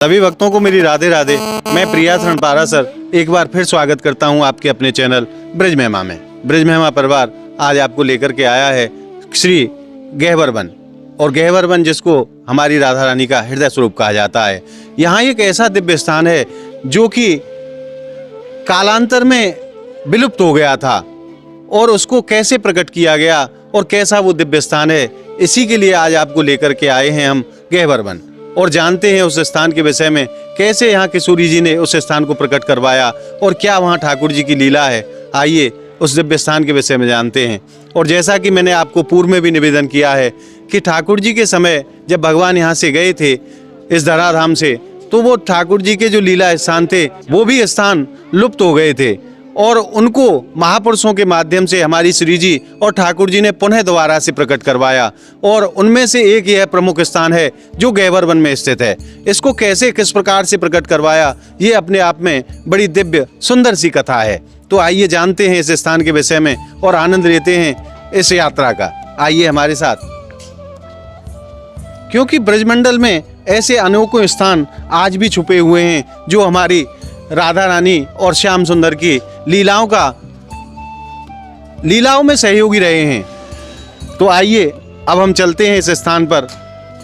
सभी भक्तों को मेरी राधे राधे। मैं प्रिया रणपारा सर एक बार फिर स्वागत करता हूं आपके अपने चैनल ब्रज महिमा में। ब्रज महिमा परिवार आज आपको लेकर के आया है श्री गहवर वन, और गहवर वन जिसको हमारी राधा रानी का हृदय स्वरूप कहा जाता है। यहाँ एक ऐसा दिव्य स्थान है जो कि कालांतर में विलुप्त हो गया था, और उसको कैसे प्रकट किया गया और कैसा वो दिव्य स्थान है, इसी के लिए आज आपको लेकर के आए हैं हम गहवर वन, और जानते हैं उस स्थान के विषय में, कैसे यहाँ किशोरी जी ने उस स्थान को प्रकट करवाया और क्या वहाँ ठाकुर जी की लीला है। आइए उस दिव्य स्थान के विषय में जानते हैं। और जैसा कि मैंने आपको पूर्व में भी निवेदन किया है कि ठाकुर जी के समय जब भगवान यहाँ से गए थे इस धराधाम से, तो वो ठाकुर जी के जो लीला स्थान थे वो भी स्थान लुप्त हो गए थे, और उनको महापुरुषों के माध्यम से हमारी श्री जी और ठाकुर जी ने पुनः दोबारा से प्रकट करवाया। और उनमें से एक यह प्रमुख स्थान है जो गहवर वन में स्थित है। इसको कैसे किस प्रकार से प्रकट करवाया, ये अपने आप में बड़ी दिव्य सुंदर सी कथा है। तो आइए जानते हैं इस स्थान के विषय में और आनंद लेते हैं इस यात्रा का। आइए हमारे साथ, क्योंकि ब्रजमंडल में ऐसे अनोखे स्थान आज भी छुपे हुए हैं जो हमारी राधा रानी और श्याम सुंदर की लीलाओं में सहयोगी रहे हैं। तो आइए अब हम चलते हैं इस स्थान पर,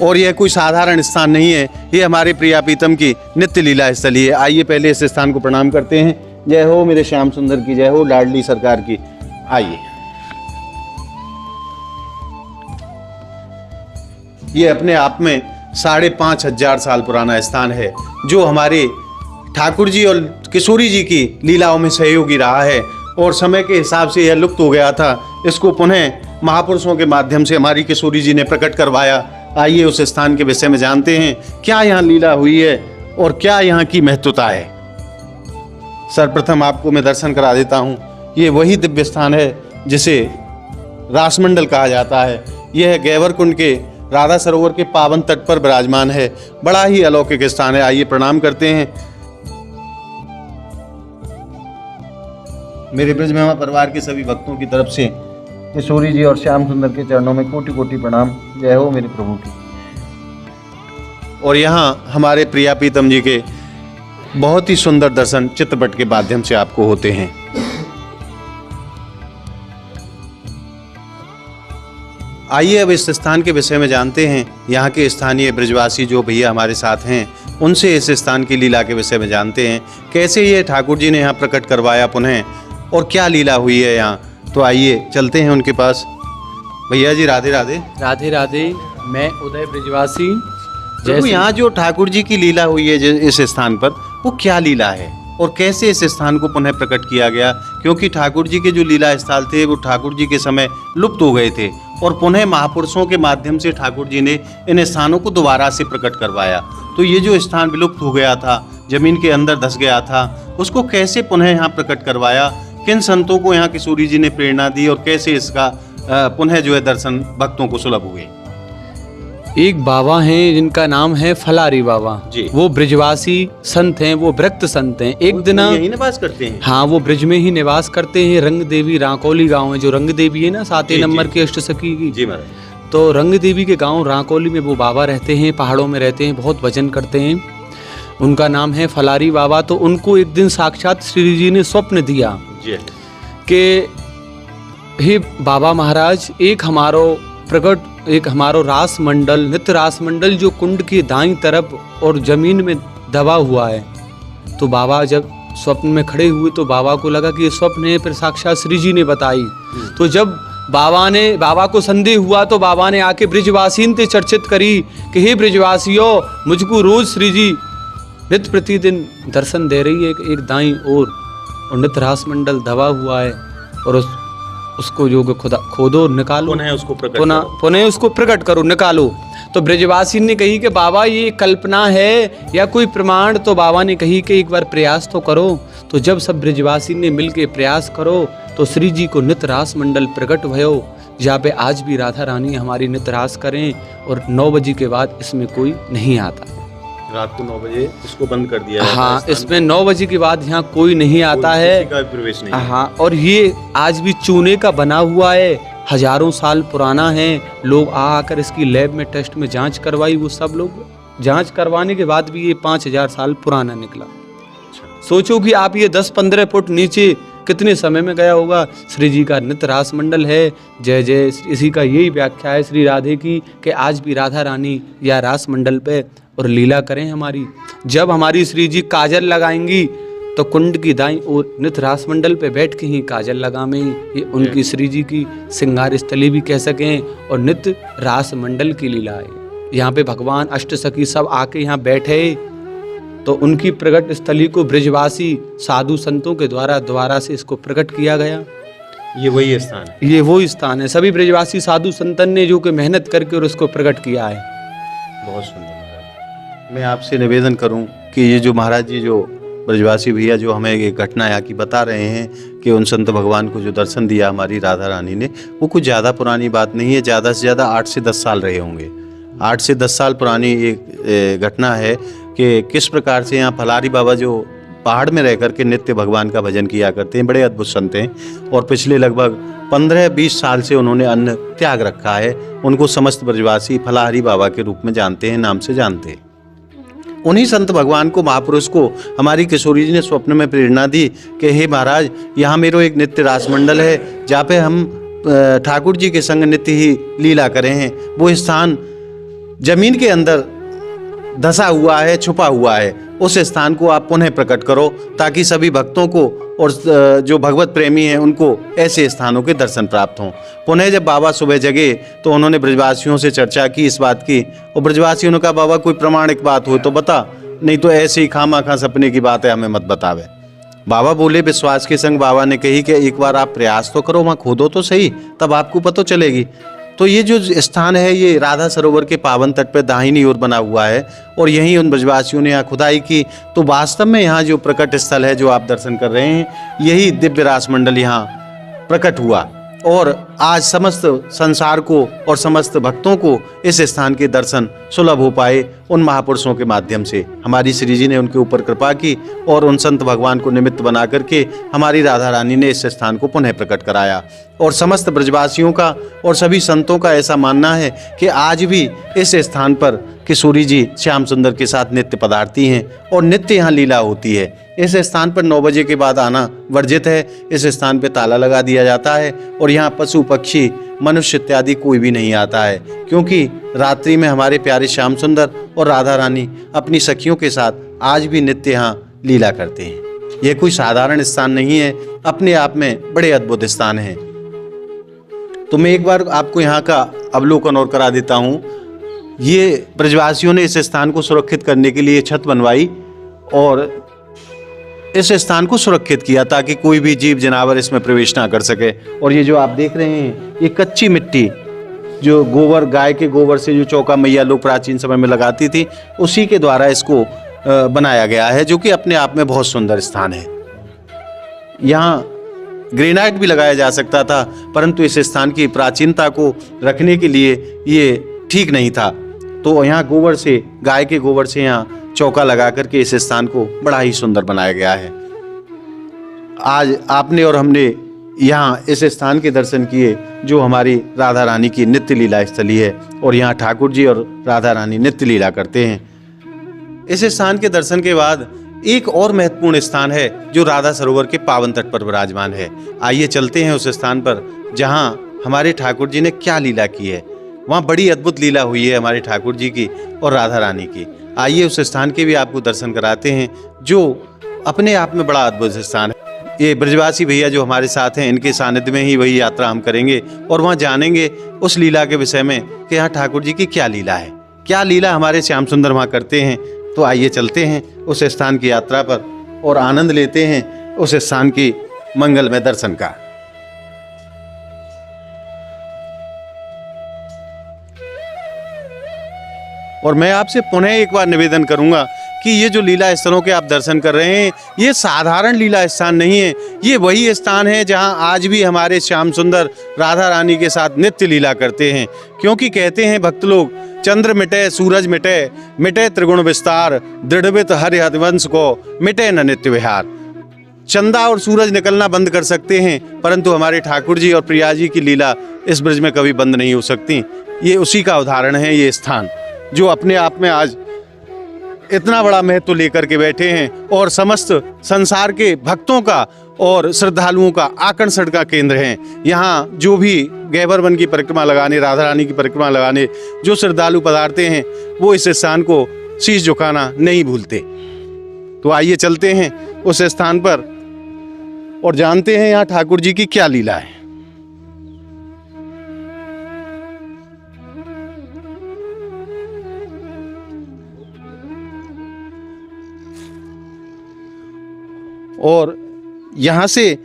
और यह कोई साधारण स्थान नहीं है, ये हमारे प्रिया प्रीतम की नित्य लीला स्थली है। आइए पहले इस स्थान को प्रणाम करते हैं। जय हो मेरे श्याम सुंदर की, जय हो लाडली सरकार की। आइए, ये अपने आप में 5,500 साल पुराना स्थान है जो हमारे ठाकुर जी और किशोरी जी की लीलाओं में सहयोगी रहा है, और समय के हिसाब से यह लुप्त हो गया था। इसको पुनः महापुरुषों के माध्यम से हमारी किशोरी जी ने प्रकट करवाया। आइए उस स्थान के विषय में जानते हैं, क्या यहाँ लीला हुई है और क्या यहाँ की महत्वता है। सर्वप्रथम आपको मैं दर्शन करा देता हूँ। ये वही दिव्य स्थान है जिसे रासमंडल कहा जाता है। यह गहवर कुंड के राधा सरोवर के पावन तट पर विराजमान है। बड़ा ही अलौकिक स्थान है। आइए प्रणाम करते हैं। मेरे ब्रज महिमा परिवार के सभी भक्तों की तरफ से किशोरी जी और श्याम सुंदर के चरणों में कोटि कोटि प्रणाम। जय हो मेरे प्रभु की। और यहाँ हमारे प्रिया प्रीतम जी के बहुत ही सुंदर दर्शन चित्रपट के माध्यम से आपको होते हैं। आइए अब इस स्थान के विषय में जानते हैं। यहाँ के स्थानीय ब्रजवासी जो भैया हमारे साथ हैं उनसे इस स्थान की लीला के विषय में जानते हैं, कैसे ये ठाकुर जी ने यहाँ प्रकट करवाया पुनः, और क्या लीला हुई है यहाँ। तो आइए चलते हैं उनके पास। भैया जी राधे राधे। राधे राधे। मैं उदय ब्रजवासी। जैसे यहाँ जो ठाकुर जी की लीला हुई है इस स्थान पर, वो क्या लीला है और कैसे इस स्थान को पुनः प्रकट किया गया, क्योंकि ठाकुर जी के जो लीला स्थल थे वो ठाकुर जी के समय लुप्त हो गए थे, और पुनः महापुरुषों के माध्यम से ठाकुर जी ने इन स्थानों को दोबारा से प्रकट करवाया। तो ये जो स्थान विलुप्त हो गया था, जमीन के अंदर धस गया था, उसको कैसे पुनः यहाँ प्रकट करवाया, किन संतों को यहाँ किशोरी जी ने प्रेरणा दी, और कैसे इसका पुनः जो है दर्शन भक्तों को सुलभ हुए। एक बाबा हैं जिनका नाम है फलारी बाबा जी। वो ब्रजवासी संत हैं, वो विरक्त संत हैं। एक दिन यही निवास करते हैं। हाँ, वो ब्रज में ही निवास करते हैं। रंग देवी राकोली गांव है, जो रंग देवी है ना 7 नंबर की अष्ट सखी की। जी महाराज। तो रंग देवी के गांव राकोली में वो बाबा रहते हैं, पहाड़ों में रहते हैं, बहुत भजन करते हैं। उनका नाम है फलारी बाबा। तो उनको एक दिन साक्षात श्री जी ने स्वप्न दिया कि हे बाबा महाराज, एक हमारो रास मंडल, नित्य रास मंडल जो कुंड की दाईं तरफ और जमीन में दबा हुआ है। तो बाबा जब स्वप्न में खड़े हुए तो बाबा को लगा कि ये स्वप्न है, फिर साक्षात श्री जी ने बताई। तो जब बाबा को संदेह हुआ तो बाबा ने आके ब्रजवासीन से चर्चित करी कि हे ब्रजवासियों, मुझको रोज श्री जी नित्य प्रतिदिन दर्शन दे रही है एक दाईं ओर, और नित्य रास मंडल दबा हुआ है, और उसको जो खोदो निकालो, पुनः उसको प्रकट करो, निकालो। तो ब्रजवासी ने कही कि बाबा ये कल्पना है या कोई प्रमाण। तो बाबा ने कही कि एक बार प्रयास तो करो। तो जब सब ब्रजवासी ने मिलके प्रयास करो तो श्री जी को नित्य रास मंडल प्रकट भयो, जहाँ पे आज भी राधा रानी हमारी नित्य रास करें, और 9 बजे के बाद इसमें कोई नहीं आता। रात को 9 बजे इसको बंद कर दिया। हाँ, इसमें 9 बजे के बाद यहाँ कोई नहीं आता है। किसी का प्रवेश नहीं। हाँ, और ये आज भी चूने का बना हुआ है, हजारों साल पुराना है। लोग आकर इसकी लैब में टेस्ट में जांच करवाई, वो सब लोग जांच करवाने के बाद भी ये 5000 साल पुराना निकला। सोचो कि आप ये 10-15 फुट नीचे कितने समय में गया होगा। श्री जी का नित्य रास मंडल है, जय जय। इसी का यही व्याख्या है श्री राधे की कि आज भी राधा रानी या रास मंडल पे और लीला करें हमारी। जब हमारी श्री जी काजल लगाएंगी तो कुंड की दाईं ओर नित्य रास मंडल पे बैठ के ही काजल लगावें। ये उनकी श्री जी की श्रृंगार स्थली भी कह सकें और नित्य रास मंडल की लीला है। यहाँ पे भगवान अष्टसखी सब आके यहाँ बैठे तो उनकी प्रकट स्थली को ब्रजवासी साधु संतों के द्वारा से इसको प्रकट किया गया। ये वही स्थान है, ये वो स्थान है। सभी ब्रजवासी साधु संतन ने जो कि मेहनत करके और उसको प्रकट किया है। बहुत सुंदर महाराज। मैं आपसे निवेदन करूं कि ये जो महाराज जी जो ब्रजवासी भैया जो हमें ये घटना यहाँ की बता रहे हैं कि उन संत भगवान को जो दर्शन दिया हमारी राधा रानी ने, वो कुछ ज़्यादा पुरानी बात नहीं है। ज़्यादा से ज़्यादा 8 से 10 साल रहे होंगे। 8 से 10 साल पुरानी एक घटना है कि किस प्रकार से यहाँ फलारी बाबा जो पहाड़ में रह करके नित्य भगवान का भजन किया करते हैं, बड़े अद्भुत संत हैं और पिछले लगभग 15-20 साल से उन्होंने अन्न त्याग रखा है। उनको समस्त ब्रजवासी फलारी बाबा के रूप में जानते हैं, नाम से जानते हैं। उन्हीं संत भगवान को, महापुरुष को हमारी किशोरी जी ने स्वप्न में प्रेरणा दी कि हे महाराज, यहाँ मेरा एक नित्य रास मंडल है जहाँ पे हम ठाकुर जी के संग नित्य ही लीला करें हैं। वो स्थान जमीन के अंदर धसा हुआ है, छुपा हुआ है। उस स्थान को आप पुनः प्रकट करो ताकि सभी भक्तों को और जो भगवत प्रेमी हैं उनको ऐसे स्थानों के दर्शन प्राप्त हों। पुनः जब बाबा सुबह जगे तो उन्होंने ब्रजवासियों से चर्चा की इस बात की, और ब्रजवासियों ने कहा बाबा कोई प्रमाणिक बात हो तो बता, नहीं तो ऐसे ही खामा सपने की बात है, हमें मत बतावे। बाबा बोले, विश्वास के संग बाबा ने कही कि एक बार आप प्रयास तो करो, वहाँ खोदो तो सही, तब आपको पता चलेगी। तो ये जो स्थान है ये राधा सरोवर के पावन तट पर दाहिनी ओर बना हुआ है और यहीं उन ब्रजवासियों ने यहाँ खुदाई की। तो वास्तव में यहाँ जो प्रकट स्थल है जो आप दर्शन कर रहे हैं, यही दिव्य रास मंडल यहाँ प्रकट हुआ और आज समस्त संसार को और समस्त भक्तों को इस स्थान के दर्शन सुलभ हो पाए उन महापुरुषों के माध्यम से। हमारी श्री जी ने उनके ऊपर कृपा की और उन संत भगवान को निमित्त बना करके हमारी राधा रानी ने इस स्थान को पुनः प्रकट कराया। और समस्त ब्रजवासियों का और सभी संतों का ऐसा मानना है कि आज भी इस स्थान पर किशोरी जी श्याम सुंदर के साथ नित्य पधारती हैं और नित्य यहाँ लीला होती है। इस स्थान पर 9 बजे के बाद आना वर्जित है। इस स्थान पर ताला लगा दिया जाता है और यहाँ पशु पक्षी मनुष्य इत्यादि कोई भी नहीं आता है, क्योंकि रात्रि में हमारे प्यारे श्याम सुंदर और राधा रानी अपनी सखियों के साथ आज भी नित्य यहाँ लीला करते हैं। यह कोई साधारण स्थान नहीं है, अपने आप में बड़े अद्भुत स्थान है। तो मैं एक बार आपको यहाँ का अवलोकन और करा देता हूँ। ये ब्रजवासियों ने इस स्थान को सुरक्षित करने के लिए छत बनवाई और इस स्थान को सुरक्षित किया ताकि कोई भी जीव जनावर इसमें प्रवेश ना कर सके। और ये जो आप देख रहे हैं ये कच्ची मिट्टी जो गोबर, गाय के गोबर से जो चौका मैया लोग प्राचीन समय में लगाती थी, उसी के द्वारा इसको बनाया गया है, जो कि अपने आप में बहुत सुंदर स्थान है। यहाँ ग्रेनाइट भी लगाया जा सकता था, परंतु इस स्थान की प्राचीनता को रखने के लिए ये ठीक नहीं था। तो यहाँ गोबर से, गाय के गोबर से यहाँ चौका लगा करके इस स्थान को बड़ा ही सुंदर बनाया गया है। आज आपने और हमने यहाँ इस स्थान के दर्शन किए जो हमारी राधा रानी की नित्य लीला स्थली है और यहाँ ठाकुर जी और राधा रानी नित्य लीला करते हैं। इस स्थान के दर्शन के बाद एक और महत्वपूर्ण स्थान है जो राधा सरोवर के पावन तट पर विराजमान है। आइए चलते हैं उस स्थान पर जहाँ हमारे ठाकुर जी ने क्या लीला की है। वहाँ बड़ी अद्भुत लीला हुई है हमारे ठाकुर जी की और राधा रानी की। आइए उस स्थान के भी आपको दर्शन कराते हैं जो अपने आप में बड़ा अद्भुत स्थान है। ये ब्रजवासी भैया जो हमारे साथ हैं, इनके सानिध्य में ही वही यात्रा हम करेंगे और वहाँ जानेंगे उस लीला के विषय में कि यहाँ ठाकुर जी की क्या लीला है, क्या लीला हमारे श्याम सुंदर वहाँ करते हैं। तो आइए चलते हैं उस स्थान की यात्रा पर और आनंद लेते हैं उस स्थान की मंगलमय दर्शन का। और मैं आपसे पुनः एक बार निवेदन करूंगा कि ये जो लीला स्थलों के आप दर्शन कर रहे हैं, ये साधारण लीला स्थान नहीं है। ये वही स्थान है जहां आज भी हमारे श्याम सुंदर राधा रानी के साथ नित्य लीला करते हैं। क्योंकि कहते हैं भक्त लोग, चंद्र मिटे सूरज मिटे, मिटे त्रिगुण विस्तार, दृढ़वित हरि हरिवंश को मिटे न नित्य विहार। चंदा और सूरज निकलना बंद कर सकते हैं, परंतु हमारे ठाकुर जी और प्रिया जी की लीला इस ब्रज में कभी बंद नहीं हो सकती। ये उसी का उदाहरण है ये स्थान, जो अपने आप में आज इतना बड़ा महत्व लेकर के बैठे हैं और समस्त संसार के भक्तों का और श्रद्धालुओं का आकर्षण का केंद्र हैं। यहाँ जो भी गहबर वन की परिक्रमा लगाने, राधा रानी की परिक्रमा लगाने जो श्रद्धालु पधारते हैं वो इस स्थान को शीश झुकाना नहीं भूलते। तो आइए चलते हैं उस स्थान पर और जानते हैं यहाँ ठाकुर जी की क्या लीला है। और यहाँ से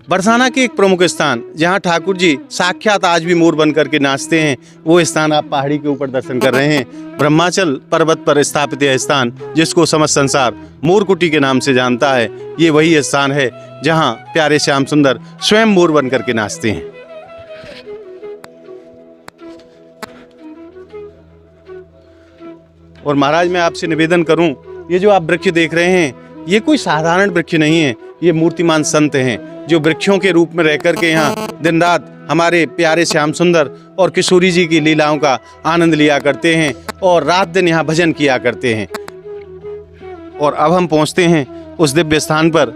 बरसाना के एक प्रमुख स्थान जहाँ ठाकुर जी साक्षात आज भी मोर बन करके नाचते हैं, वो स्थान आप पहाड़ी के ऊपर दर्शन कर रहे हैं। ब्रह्माचल पर्वत पर स्थापित यह स्थान जिसको समस्त संसार मोरकुटी के नाम से जानता है, ये वही स्थान है जहाँ प्यारे श्याम सुंदर स्वयं मोर बन करके नाचते हैं। और महाराज मैं आपसे निवेदन करूं, ये जो आप वृक्ष देख रहे हैं ये कोई साधारण वृक्ष नहीं है, ये मूर्तिमान संत हैं जो वृक्षों के रूप में रह करके यहाँ दिन रात हमारे प्यारे श्याम सुंदर और किशोरी जी की लीलाओं का आनंद लिया करते हैं और रात दिन यहाँ भजन किया करते हैं। और अब हम पहुँचते हैं उस दिव्य स्थान पर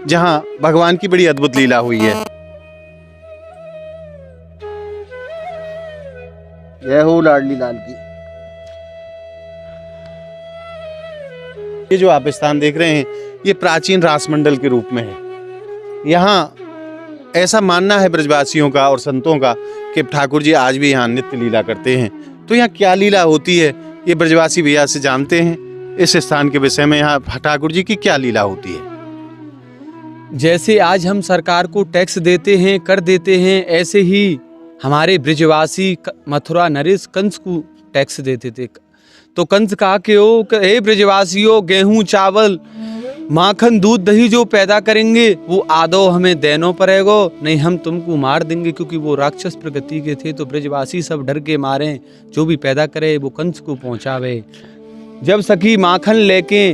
जहाँ भगवान की बड़ी अद्भुत लीला हुई है। जय हो लाडली लाल की। ये जो आप स्थान देख रहे हैं ये प्राचीन रासमंडल के रूप में है। यहाँ ऐसा मानना है ब्रजवासियों का और संतों का कि ठाकुर जी आज भी यहाँ नित्य लीला करते हैं। तो यहाँ क्या लीला होती है ये ब्रजवासी भैया से जानते हैं इस स्थान के विषय में, यहाँ ठाकुर जी की क्या लीला होती है। जैसे आज हम सरकार को टैक्स देते हैं, कर देते हैं, ऐसे ही हमारे ब्रजवासी मथुरा नरेश कंस को टैक्स देते थे। तो कंस कहा कि ओ हे ब्रजवासियों, गेहूं चावल माखन दूध दही जो पैदा करेंगे वो आदो हमें देनो पड़ेगो, नहीं हम तुमको मार देंगे। क्योंकि वो राक्षस प्रकृति के थे तो ब्रजवासी सब डर के मारे जो भी पैदा करे वो कंस को पहुंचावे। जब सखी माखन लेके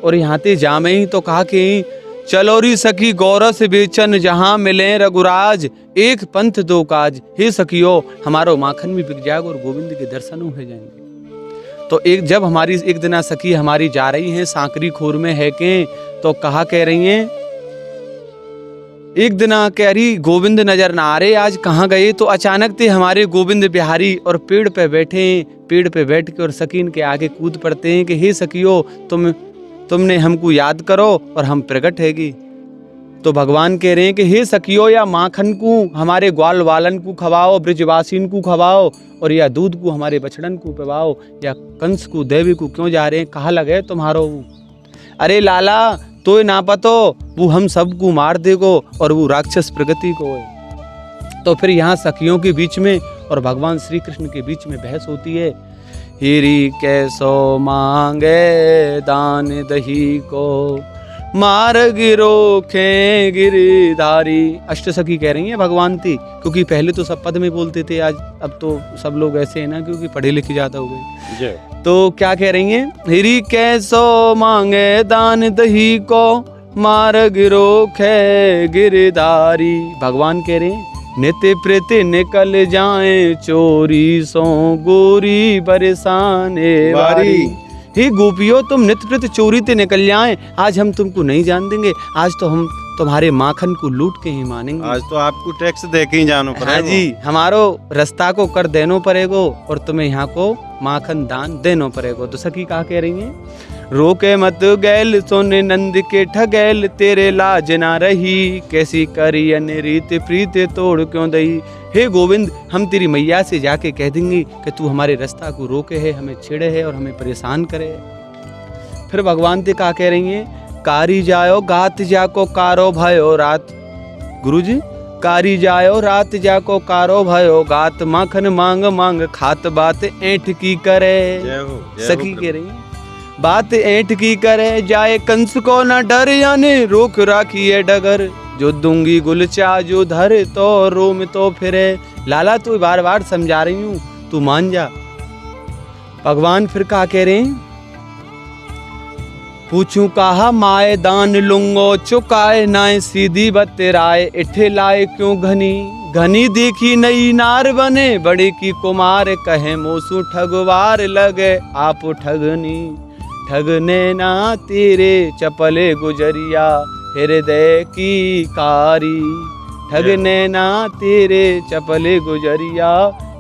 और यहाँ ते जामे ही तो कहा कि चलो री सखी गौरस बेचन जहाँ मिले रघुराज, एक पंथ दो काज। हे सखियो हमारो माखन भी बिक जाएगा और गोविंद के दर्शन हो जाएंगे। तो जब हमारी एक दिना सखी हमारी जा रही हैं सांकरी खोर में है के, तो कहा कह रही हैं, एक दिना कह रही गोविंद नजर ना आ रहे, आज कहाँ गए। तो अचानक थे हमारे गोविंद बिहारी और पेड़ पे बैठे, पेड़ पे बैठ के और सकीन के आगे कूद पड़ते हैं कि हे सखियो तुमने हमको याद करो और हम प्रकट हैगी। तो भगवान कह रहे हैं कि हे सखियो या माखन को हमारे ग्वाल वालन को खवाओ, ब्रजवासीन को खवाओ, और या दूध को हमारे बछड़न को पिवाओ, या कंस को देवी को क्यों जा रहे हैं, कहाँ लगे तुम्हारो। अरे लाला तो ना पतो वो हम सबको मार देगो और वो राक्षस प्रगति को है। तो फिर यहाँ सखियों के बीच में और भगवान श्री कृष्ण के बीच में बहस होती है। हिरी कैसो मांगे दान दही को, मार गिरो खे गिरधारी। अष्ट सखी कह रही हैं भगवान थी, क्योंकि पहले तो सब पद में बोलते थे, आज अब तो सब लोग ऐसे हैं ना क्योंकि पढ़े लिखे ज्यादा हो गए। तो क्या कह रही हैं, हिरी कैसो मांगे दान दही को, मार गिरो खे गिरधारी। भगवान कह रहे हैं नित्य प्रीति निकल जाए चोरी सो गोरी बरसाने वारी। हे गोपियों तुम नित्य प्रति चोरी ते निकल जाए, आज हम तुमको नहीं जान देंगे, आज तो हम तुम्हारे माखन को लूट के ही मानेंगे। आज तो आपको टैक्स दे के ही जानो पड़ेगा। हाँ जी, हमारो रास्ता को कर देनो पड़ेगो और तुम्हें यहाँ को माखन दान देनो पड़ेगो। तो सखी कहा कह रही हैं, रोके मत गैल सोने नंद के ठगैल, तेरे लाज ना रही कैसी करी अनरीत प्रीत तोड़ क्यों दई। हे गोविंद हम तेरी मैया से जाके कह देंगे कि तू हमारे रास्ता को रोके है, हमें छेड़े है और हमें परेशान करे। फिर भगवान ते कहा कह रही हैं, कारी जायो गात जाको कारो भयो रात। गुरुजी कारी जायो रात जाको कारो भयो गात, माखन मांग मांग खात बात ऐठ की करे। सखी कह रही बात ऐठ की करे, जाए कंस को न डर यानी रोक राखिए डगर, जो दूंगी गुलचा जो धर तो रोम तो फिरे। लाला तू बार बार समझा रही हूँ तू मान जा। भगवान फिर कहा कह रहे हैं, पूछूं कहा माए दान लूंगो चुकाए नाए सीधी बतेराए, इठे लाए क्यों घनी घनी देखी नई नार बने, बड़े की कुमार कहे मोसू ठगवार लगे आप ठगनी। ठगने ना तेरे चपले गुजरिया हृदय की कारी, ठगने ना तेरे चपले गुजरिया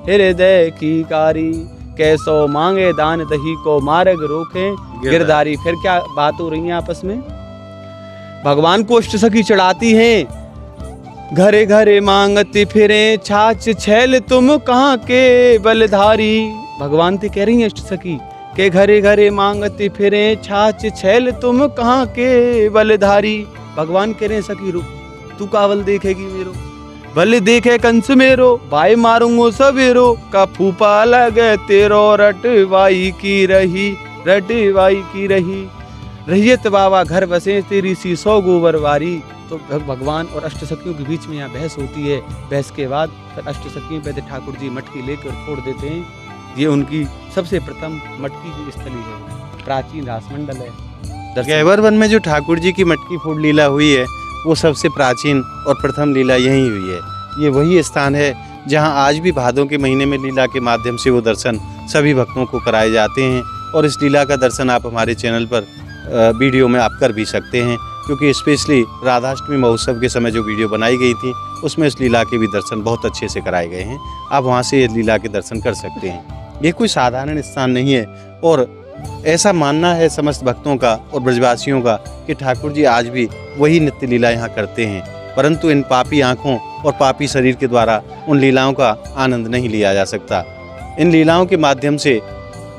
हृदय की कारी, कैसो मांगे दान दही को मार्ग रोके गिरधारी। फिर क्या बात हो रही है आपस में, भगवान को अष्ट सखी चढ़ाती हैं, घरे घरे मांगती फिरे छाछ छैल तुम कहाँ के बलधारी। भगवान ते कह रही हैं अष्ट सखी के घरे घरे मांगती फिरे छाछ छैल तुम कहाँ के बलधारी। भगवान कह रहे हैं सखी रुक, तू कावल देखेगी मेरो, भले देखे कंस मेरो, भाई मारूंगो सवेरो, का फूफा लगे तेरो रटवाई की रही, रटवाई की रही, रहियत बाबा घर बसे तेरी सी 100 गोबर वारी। तो भगवान और अष्ट सखियों के बीच में यहाँ बहस होती है। बहस के बाद फिर अष्ट सखियों पे ठाकुर जी मटकी लेकर फोड़ देते हैं। ये उनकी सबसे प्रथम मटकी की स्थली है, प्राचीन रासमंडल है। गहवर वन में जो ठाकुर जी की मटकी फोड़ लीला हुई है वो सबसे प्राचीन और प्रथम लीला यही हुई है। ये वही स्थान है जहाँ आज भी भादों के महीने में लीला के माध्यम से वो दर्शन सभी भक्तों को कराए जाते हैं। और इस लीला का दर्शन आप हमारे चैनल पर वीडियो में आप कर भी सकते हैं, क्योंकि स्पेशली राधाष्टमी महोत्सव के समय जो वीडियो बनाई गई थी उसमें इस लीला के भी दर्शन बहुत अच्छे से कराए गए हैं। आप वहाँ से इस लीला के दर्शन कर सकते हैं। ये कोई साधारण स्थान नहीं है और ऐसा मानना है समस्त भक्तों का और ब्रजवासियों का कि ठाकुर जी आज भी वही नित्य लीला यहाँ करते हैं, परंतु इन पापी आँखों और पापी शरीर के द्वारा उन लीलाओं का आनंद नहीं लिया जा सकता। इन लीलाओं के माध्यम से,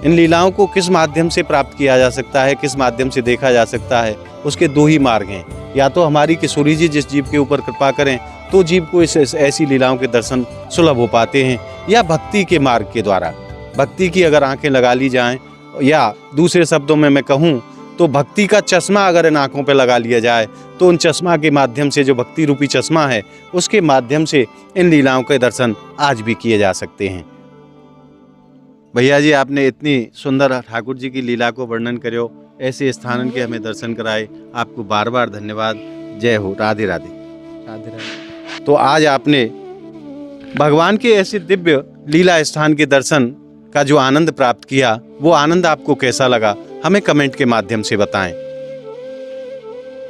इन लीलाओं को किस माध्यम से प्राप्त किया जा सकता है, किस माध्यम से देखा जा सकता है, उसके 2 ही मार्ग हैं। या तो हमारी किशोरी जी जिस जीव के ऊपर कृपा करें तो जीव को ऐसी लीलाओं के दर्शन सुलभ हो पाते हैं, या भक्ति के मार्ग के द्वारा। भक्ति की अगर आंखें लगा ली जाएं, या दूसरे शब्दों में मैं कहूँ तो भक्ति का चश्मा अगर इन आँखों पर लगा लिया जाए तो उन चश्मा के माध्यम से, जो भक्ति रूपी चश्मा है उसके माध्यम से इन लीलाओं के दर्शन आज भी किए जा सकते हैं। भैया जी, आपने इतनी सुंदर ठाकुर जी की लीला को वर्णन करो, ऐसे स्थानन के हमें दर्शन कराए, आपको बार बार धन्यवाद। जय हो, राधे राधे। राधे राधे। तो आज आपने भगवान के ऐसे दिव्य लीला स्थान के दर्शन का जो आनंद प्राप्त किया, वो आनंद आपको कैसा लगा हमें कमेंट के माध्यम से बताएं।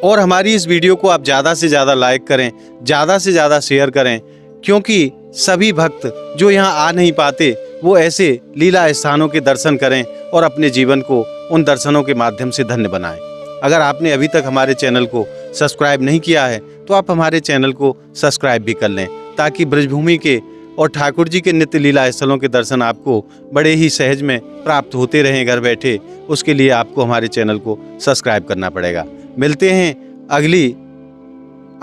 और हमारी इस वीडियो को आप ज़्यादा से ज़्यादा लाइक करें, ज़्यादा से ज़्यादा शेयर करें, क्योंकि सभी भक्त जो यहाँ आ नहीं पाते वो ऐसे लीला स्थानों के दर्शन करें और अपने जीवन को उन दर्शनों के माध्यम से धन्य बनाएं। अगर आपने अभी तक हमारे चैनल को सब्सक्राइब नहीं किया है तो आप हमारे चैनल को सब्सक्राइब भी कर लें, ताकि ब्रजभूमि के और ठाकुर जी के नित्य लीला स्थलों के दर्शन आपको बड़े ही सहज में प्राप्त होते रहें घर बैठे। उसके लिए आपको हमारे चैनल को सब्सक्राइब करना पड़ेगा। मिलते हैं अगली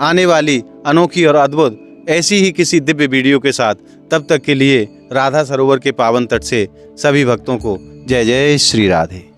आने वाली अनोखी और अद्भुत ऐसी ही किसी दिव्य वीडियो के साथ। तब तक के लिए राधा सरोवर के पावन तट से सभी भक्तों को जय जय श्री राधे।